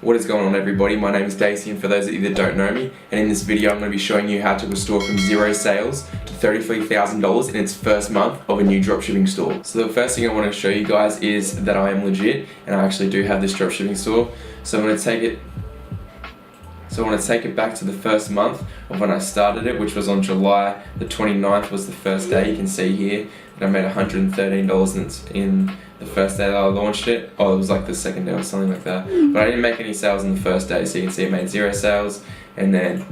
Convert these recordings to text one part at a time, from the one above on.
What is going on, everybody? My name is Daisy, and for those of you that don't know me, and in this video I'm going to be showing you how to restore from 0 sales to $33,000 in its first month of a new dropshipping store. So the first thing I want to show you guys is that I am legit, and I actually do have this dropshipping store. So I'm going to take it back to the first month of when I started it, which was on July the 29th was the first day. You can see here that I made $113 in the first day that I launched it. Oh, it was like the second day or something like that. But I didn't make any sales in the first day, so you can see I made 0 sales, and then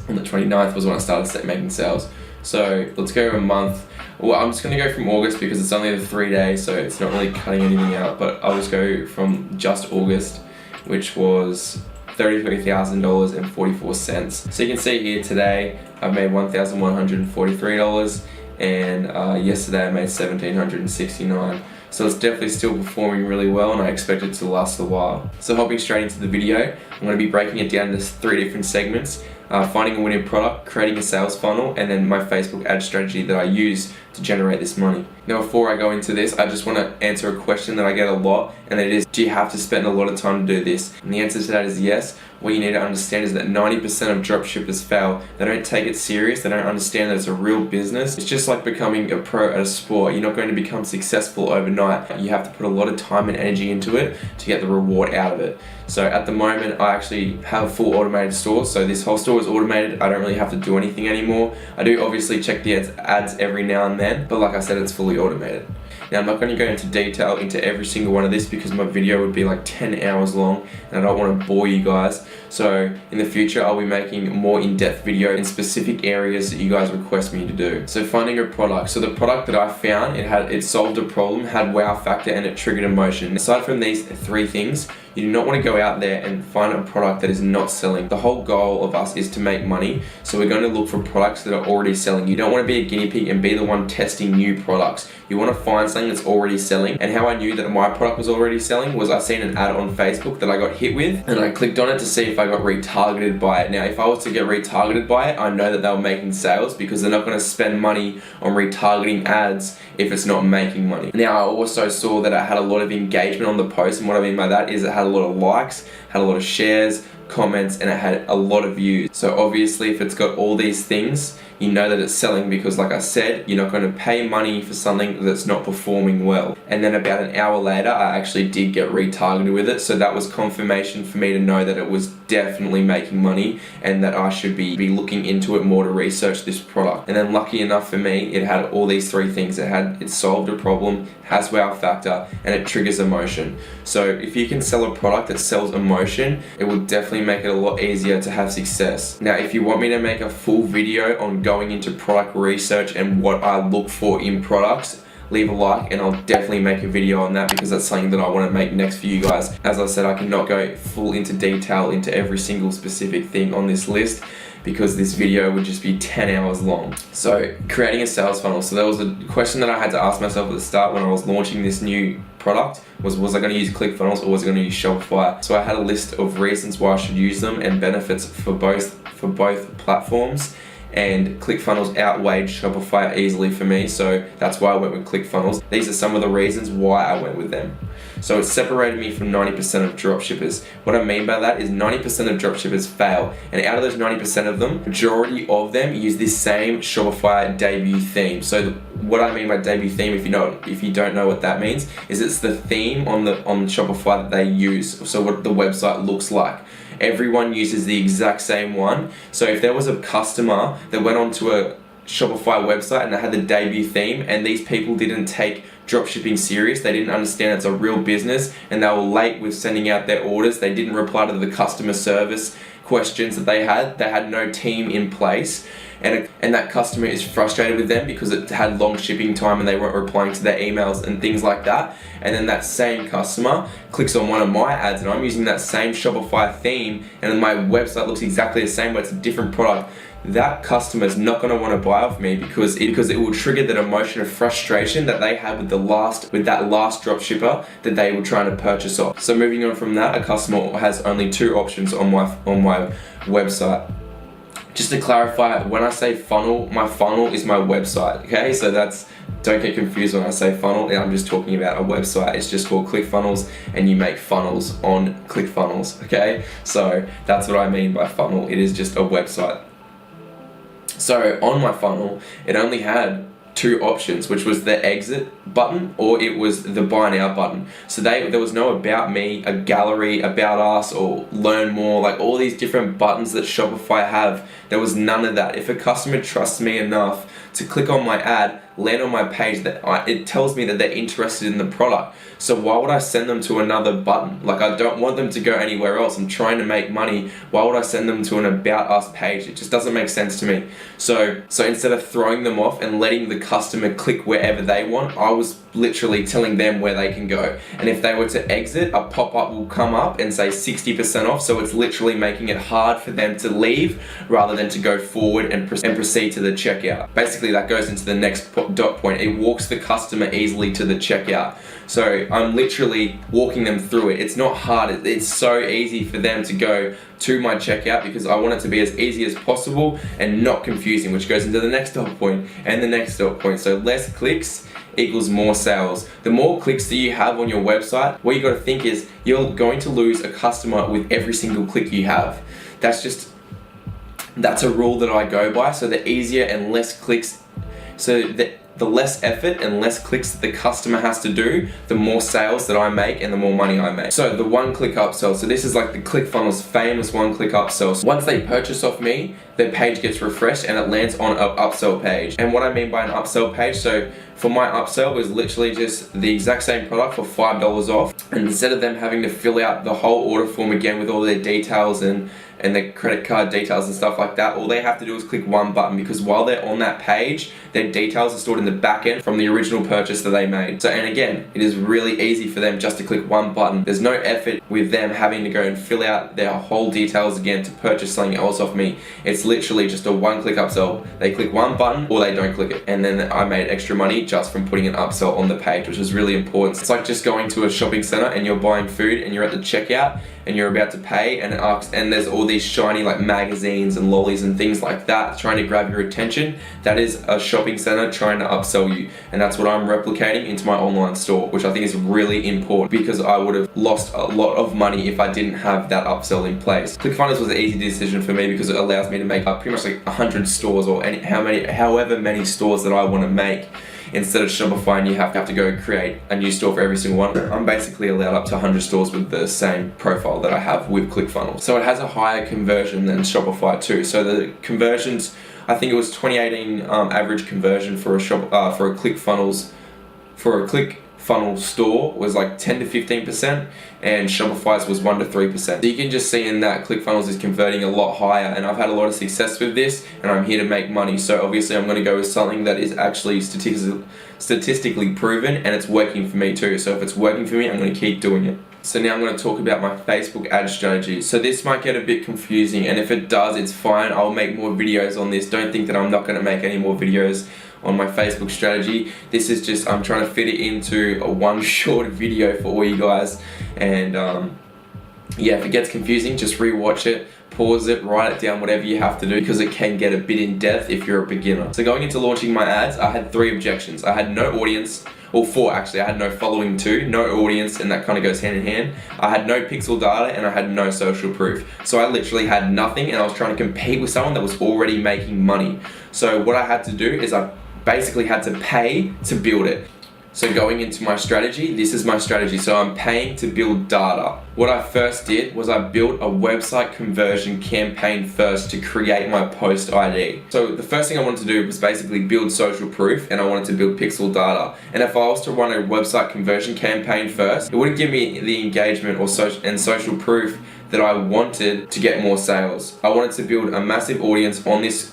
on the 29th was when I started making sales. So let's go a month. Well, I'm just going to go from August because it's only the 3 days, so it's not really cutting anything out, but I'll just go from just August, which was $33,000.44. So you can see here today I've made $1,143, and yesterday I made $1,769. So it's definitely still performing really well, and I expect it to last a while. So hopping straight into the video, I'm going to be breaking it down into 3 different segments. Finding a winning product, creating a sales funnel, and then my Facebook ad strategy that I use to generate this money. Now before I go into this, I just want to answer a question that I get a lot, and it is, do you have to spend a lot of time to do this? And the answer to that is yes. What you need to understand is that 90% of dropshippers fail. They don't take it serious, they don't understand that it's a real business. It's just like becoming a pro at a sport. You're not going to become successful overnight. You have to put a lot of time and energy into it to get the reward out of it. So at the moment I actually have a full automated store, so this whole store is automated. I don't really have to do anything anymore. I do obviously check the ads every now and then, but like I said, it's fully automated. Now I'm not going to go into detail into every single one of this because my video would be like 10 hours long and I don't want to bore you guys. So in the future I'll be making more in-depth video in specific areas that you guys request me to do. So finding a product. So the product that I found, it solved a problem, had wow factor, and it triggered emotion. Aside from these 3 things, you do not want to go out there and find a product that is not selling. The whole goal of us is to make money, so we're going to look for products that are already selling. You don't want to be a guinea pig and be the one testing new products. You want to find something that's already selling. And how I knew that my product was already selling was I seen an ad on Facebook that I got hit with, and I clicked on it to see if I got retargeted by it. Now if I was to get retargeted by it, I know that they were making sales because they're not going to spend money on retargeting ads if it's not making money. Now I also saw that it had a lot of engagement on the post, and what I mean by that is it had a lot of likes, had a lot of shares, comments, and it had a lot of views. So obviously if it's got all these things, you know that it's selling, because like I said, you're not going to pay money for something that's not performing well. And then about an hour later I actually did get retargeted with it, so that was confirmation for me to know that it was definitely making money and that I should be looking into it more to research this product. And then lucky enough for me, it had all these 3 things. It solved a problem, has wow factor, and it triggers emotion. So if you can sell a product that sells emotion, it will definitely make it a lot easier to have success. Now if you want me to make a full video on going into product research and what I look for in products, leave a like and I'll definitely make a video on that, because that's something that I want to make next for you guys. As I said, I cannot go full into detail into every single specific thing on this list because this video would just be 10 hours long. So creating a sales funnel. So that was a question that I had to ask myself at the start when I was launching this new product, was I going to use ClickFunnels or was I going to use Shopify? So I had a list of reasons why I should use them and benefits for both platforms. And ClickFunnels outweighed Shopify easily for me, so that's why I went with ClickFunnels. These are some of the reasons why I went with them. So it separated me from 90% of dropshippers. What I mean by that is 90% of dropshippers fail, and out of those 90% of them, majority of them use this same Shopify debut theme. So what I mean by debut theme, if you don't know what that means, is it's the theme on Shopify that they use. So what the website looks like. Everyone uses the exact same one. So if there was a customer that went onto a Shopify website and they had the debut theme, and these people didn't take dropshipping serious, they didn't understand it's a real business, and they were late with sending out their orders, they didn't reply to the customer service questions that they had no team in place, and that customer is frustrated with them because it had long shipping time and they weren't replying to their emails and things like that. And then that same customer clicks on one of my ads and I'm using that same Shopify theme and my website looks exactly the same but it's a different product. That customer is not going to want to buy off me because it will trigger that emotion of frustration that they had with that last dropshipper that they were trying to purchase off. So moving on from that, a customer has only 2 options on my website. Just to clarify, when I say funnel, my funnel is my website, okay? So that's Don't get confused when I say funnel. I'm just talking about a website. It's just called ClickFunnels, and you make funnels on ClickFunnels, okay? So that's what I mean by funnel. It is just a website. So on my funnel, it only had two options, which was the exit button or it was the buy now button. So there was no about me, a gallery, about us, or learn more, like all these different buttons that Shopify have. There was none of that. If a customer trusts me enough to click on my ad, land on my page, it tells me that they're interested in the product. So why would I send them to another button? Like, I don't want them to go anywhere else. I'm trying to make money. Why would I send them to an about us page? It just doesn't make sense to me. So instead of throwing them off and letting the customer click wherever they want, I was literally telling them where they can go. And if they were to exit, a pop-up will come up and say 60% off. So it's literally making it hard for them to leave rather than to go forward and proceed to the checkout. Basically, that goes into the next dot point. It walks the customer easily to the checkout. So I'm literally walking them through it. It's not hard. It's so easy for them to go to my checkout because I want it to be as easy as possible and not confusing, which goes into the next dot point and the next dot point. So less clicks equals more sales. The more clicks that you have on your website, what you got to think is you're going to lose a customer with every single click you have. That's a rule that I go by. So the easier and less clicks, so the less effort and less clicks that the customer has to do, the more sales that I make and the more money I make. So the one-click upsell. So this is like the ClickFunnels famous one-click upsell. So once they purchase off me, their page gets refreshed and it lands on an upsell page. And what I mean by an upsell page, so for my upsell was literally just the exact same product for $5 off. And instead of them having to fill out the whole order form again with all their details and their credit card details and stuff like that, all they have to do is click one button, because while they're on that page, their details are stored in the back end from the original purchase that they made. So, and again, it is really easy for them just to click one button. There's no effort with them having to go and fill out their whole details again to purchase something else off me. It's literally just a one-click upsell. They click one button or they don't click it. And then I made extra money just from putting an upsell on the page, which is really important. It's like just going to a shopping center and you're buying food and you're at the checkout and you're about to pay, and it asks, and there's all these shiny like magazines and lollies and things like that trying to grab your attention. That is a shopping center trying to upsell you, and that's what I'm replicating into my online store, which I think is really important because I would have lost a lot of money if I didn't have that upsell in place. ClickFunnels was an easy decision for me because it allows me to make pretty much like 100 stores or however many stores that I want to make. Instead of Shopify and you have to go create a new store for every single one, I'm basically allowed up to 100 stores with the same profile that I have with ClickFunnels. So it has a higher conversion than Shopify too. So the conversions, I think it was 2018 average conversion for a ClickFunnels store was like 10 to 15%, and Shopify's was 1 to 3%. So you can just see in that ClickFunnels is converting a lot higher, and I've had a lot of success with this, and I'm here to make money. So obviously I'm going to go with something that is actually statistically proven, and it's working for me too. So if it's working for me, I'm going to keep doing it. So now I'm going to talk about my Facebook ad strategy. So this might get a bit confusing, and if it does, it's fine. I'll make more videos on this. Don't think that I'm not going to make any more videos on my Facebook strategy. This is just, I'm trying to fit it into a one short video for all you guys. And yeah, if it gets confusing, just rewatch it, pause it, write it down, whatever you have to do, because it can get a bit in depth if you're a beginner. So going into launching my ads, I had 3 objections. I had no audience, or 4 actually. I had no following too, no audience, and that kind of goes hand in hand. I had no pixel data, and I had no social proof. So I literally had nothing, and I was trying to compete with someone that was already making money. So what I had to do is I basically had to pay to build it. So going into my strategy, this is my strategy. So I'm paying to build data. What I first did was I built a website conversion campaign first to create my post ID. So the first thing I wanted to do was basically build social proof, and I wanted to build pixel data. And if I was to run a website conversion campaign first, it wouldn't give me the engagement or social proof that I wanted to get more sales. I wanted to build a massive audience on this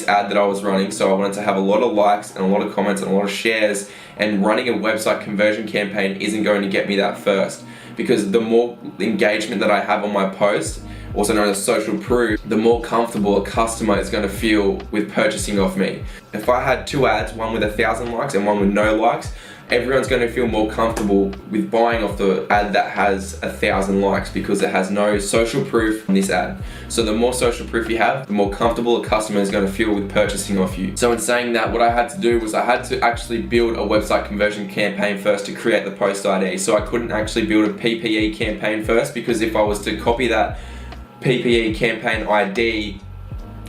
ad that I was running, so I wanted to have a lot of likes and a lot of comments and a lot of shares, and running a website conversion campaign isn't going to get me that first, because the more engagement that I have on my post, also known as social proof, the more comfortable a customer is going to feel with purchasing off me. If I had 2 ads, one with 1,000 likes and one with no likes, everyone's going to feel more comfortable with buying off the ad that has 1,000 likes because it has no social proof in this ad. So the more social proof you have, the more comfortable a customer is going to feel with purchasing off you. So in saying that, what I had to do was I had to actually build a website conversion campaign first to create the post ID. So I couldn't actually build a PPE campaign first, because if I was to copy that PPE campaign ID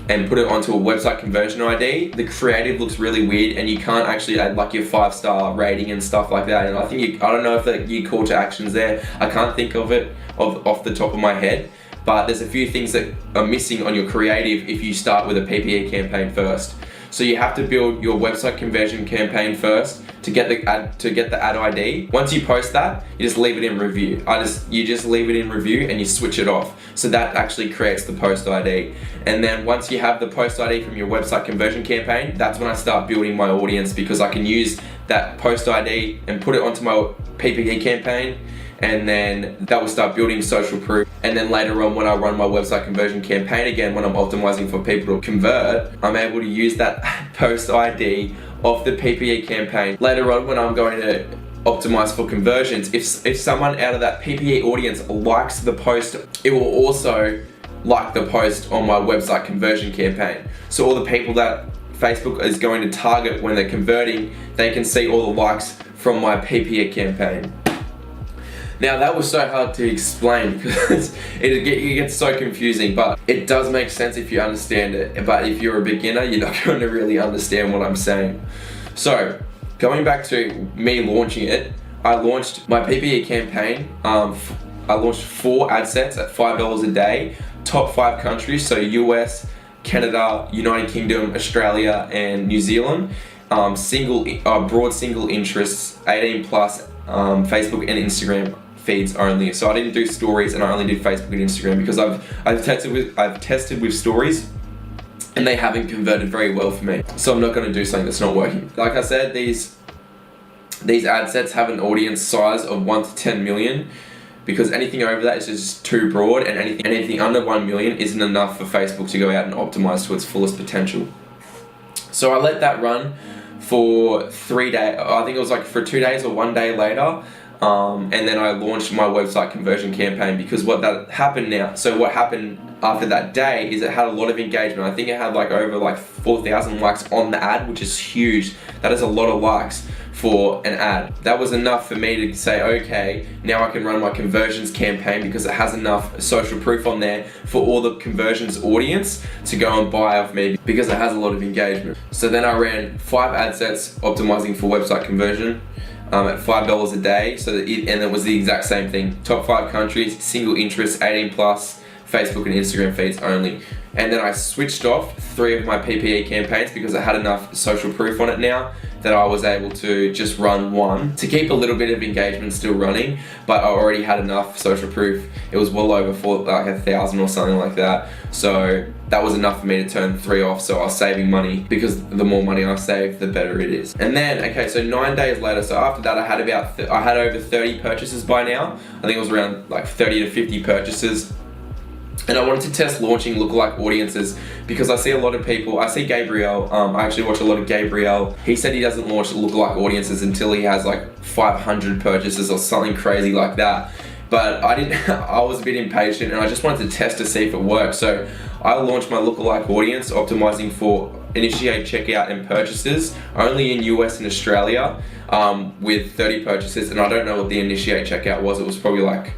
and put it onto a website conversion ID, the creative looks really weird and you can't actually add like your 5-star rating and stuff like that. And I think I don't know if your call to action's there. I can't think of it off the top of my head, but there's a few things that are missing on your creative if you start with a PPE campaign first. So you have to build your website conversion campaign first to get the ad ID. Once you post that, you just leave it in review. You just leave it in review and you switch it off. So that actually creates the post ID. And then once you have the post ID from your website conversion campaign, that's when I start building my audience, because I can use that post ID and put it onto my PPE campaign, and then that will start building social proof. And then later on, when I run my website conversion campaign again, when I'm optimizing for people to convert, I'm able to use that post ID of the PPE campaign. Later on, when I'm going to optimize for conversions, if someone out of that PPE audience likes the post, it will also like the post on my website conversion campaign. So all the people that Facebook is going to target when they're converting, they can see all the likes from my PPE campaign. Now that was so hard to explain because it gets so confusing, but it does make sense if you understand it. But if you're a beginner, you're not going to really understand what I'm saying. So going back to me launching it, I launched my PPE campaign. I launched 4 ad sets at $5 a day, top 5 countries, so US, Canada, United Kingdom, Australia, and New Zealand. Broad single interests, 18 plus, Facebook and Instagram feeds only. So I didn't do stories, and I only did Facebook and Instagram because I've tested with stories and they haven't converted very well for me. So I'm not going to do something that's not working. Like I said, these ad sets have an audience size of 1 to 10 million, because anything over that is just too broad, and anything under 1 million isn't enough for Facebook to go out and optimize to its fullest potential. So I let that run for 3 days. I think it was like for 2 days or 1 day later. And then I launched my website conversion campaign, because what happened after that day is it had a lot of engagement. I think it had like over 4,000 likes on the ad, which is huge. That is a lot of likes for an ad. That was enough for me to say, okay, now I can run my conversions campaign, because it has enough social proof on there for all the conversions audience to go and buy off me, because it has a lot of engagement. So then I ran 5 ad sets optimizing for website conversion at $5 a day. And it was the exact same thing. Top 5 countries, single interest, 18 plus, Facebook and Instagram feeds only. And then I switched off 3 of my PPE campaigns because I had enough social proof on it now that I was able to just run 1 to keep a little bit of engagement still running, but I already had enough social proof. It was well over 1,000 or something like that. So that was enough for me to turn 3 off. So I was saving money, because the more money I save, the better it is. And then, okay, so 9 days later, so after that I had over 30 purchases by now. I think it was around 30 to 50 purchases. And I wanted to test launching lookalike audiences, because I see a lot of people. I see Gabriel. I actually watch a lot of Gabriel. He said he doesn't launch lookalike audiences until he has 500 purchases or something crazy like that. But I didn't. I was a bit impatient, and I just wanted to test to see if it worked. So I launched my lookalike audience, optimizing for initiate, checkout, and purchases only in US and Australia, with 30 purchases. And I don't know what the initiate checkout was. It was probably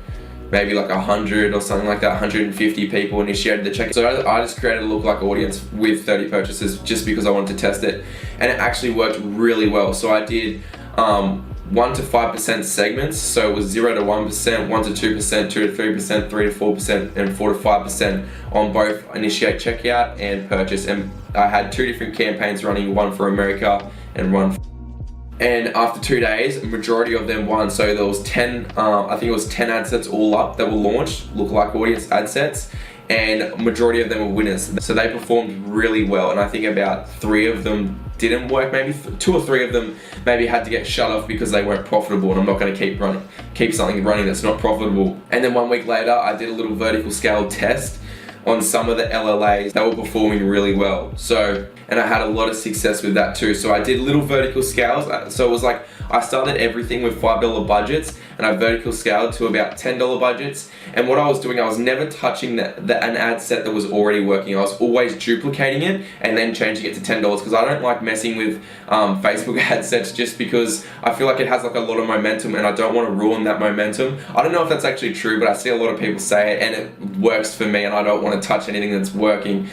maybe 100 or something like that. 150 people initiated the checkout. So I just created a lookalike audience with 30 purchases just because I wanted to test it, and it actually worked really well. So I did 1 to 5% segments. So it was 0 to 1%, 1 to 2%, 2 to 3%, 3 to 4%, and 4 to 5% on both initiate, checkout, and purchase. And I had 2 different campaigns running, one for America and one. And after 2 days, a majority of them won. So there was 10, I think it was 10 ad sets all up that were launched, lookalike audience ad sets, and majority of them were winners. So they performed really well, and I think about 3 of them didn't work. Maybe 2 or 3 of them maybe had to get shut off because they weren't profitable, and I'm not going to keep something running that's not profitable. And then 1 week later, I did a little vertical scale test on some of the LLAs that were performing really well. So, and I had a lot of success with that too. So I did little vertical scales. So it was like, I started everything with $5 budgets, and I vertical scaled to about $10 budgets. And what I was doing, I was never touching an ad set that was already working. I was always duplicating it and then changing it to $10, because I don't like messing with Facebook ad sets, just because I feel like it has like a lot of momentum and I don't want to ruin that momentum. I don't know if that's actually true, but I see a lot of people say it and it works for me, and I don't want to touch anything that's working.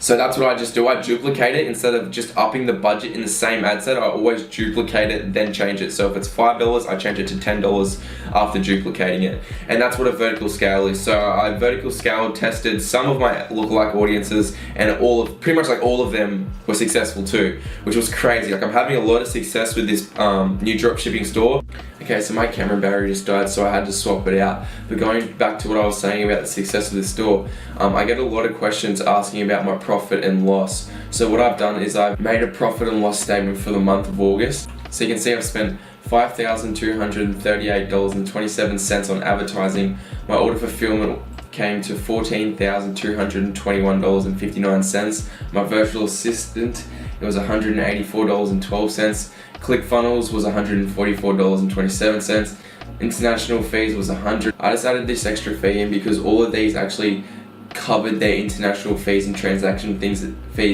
So that's what I just do. I duplicate it instead of just upping the budget in the same ad set. I always duplicate it, then change it. So if it's $5, I change it to $10 after duplicating it. And that's what a vertical scale is. So I vertical scale tested some of my lookalike audiences, and pretty much all of them were successful too, which was crazy. Like, I'm having a lot of success with this new dropshipping store. Okay, so my camera battery just died, so I had to swap it out. But going back to what I was saying about the success of this store, I get a lot of questions asking about my profit and loss. So what I've done is I've made a profit and loss statement for the month of August. So you can see I've spent $5,238.27 on advertising. My order fulfillment came to $14,221.59. My virtual assistant, it was $184.12. ClickFunnels was $144.27. International fees was $100. I just added this extra fee in because all of these actually covered their international fees and transaction fees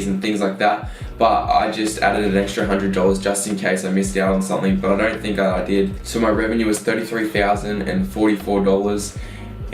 and things like that, but I just added an extra $100 just in case I missed out on something, but I don't think I did. So my revenue was $33,044,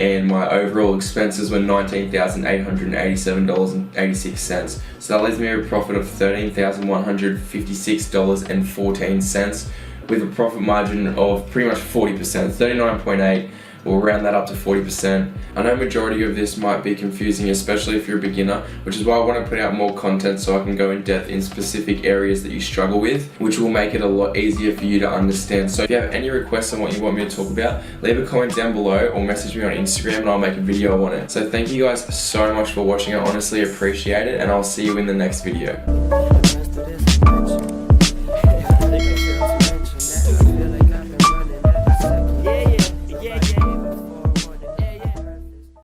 and my overall expenses were $19,887.86. So that leaves me with a profit of $13,156.14, with a profit margin of pretty much 40%, 39.8. We'll round that up to 40%. I know majority of this might be confusing, especially if you're a beginner, which is why I want to put out more content so I can go in depth in specific areas that you struggle with, which will make it a lot easier for you to understand. So if you have any requests on what you want me to talk about, leave a comment down below or message me on Instagram and I'll make a video on it. So thank you guys so much for watching. I honestly appreciate it, and I'll see you in the next video.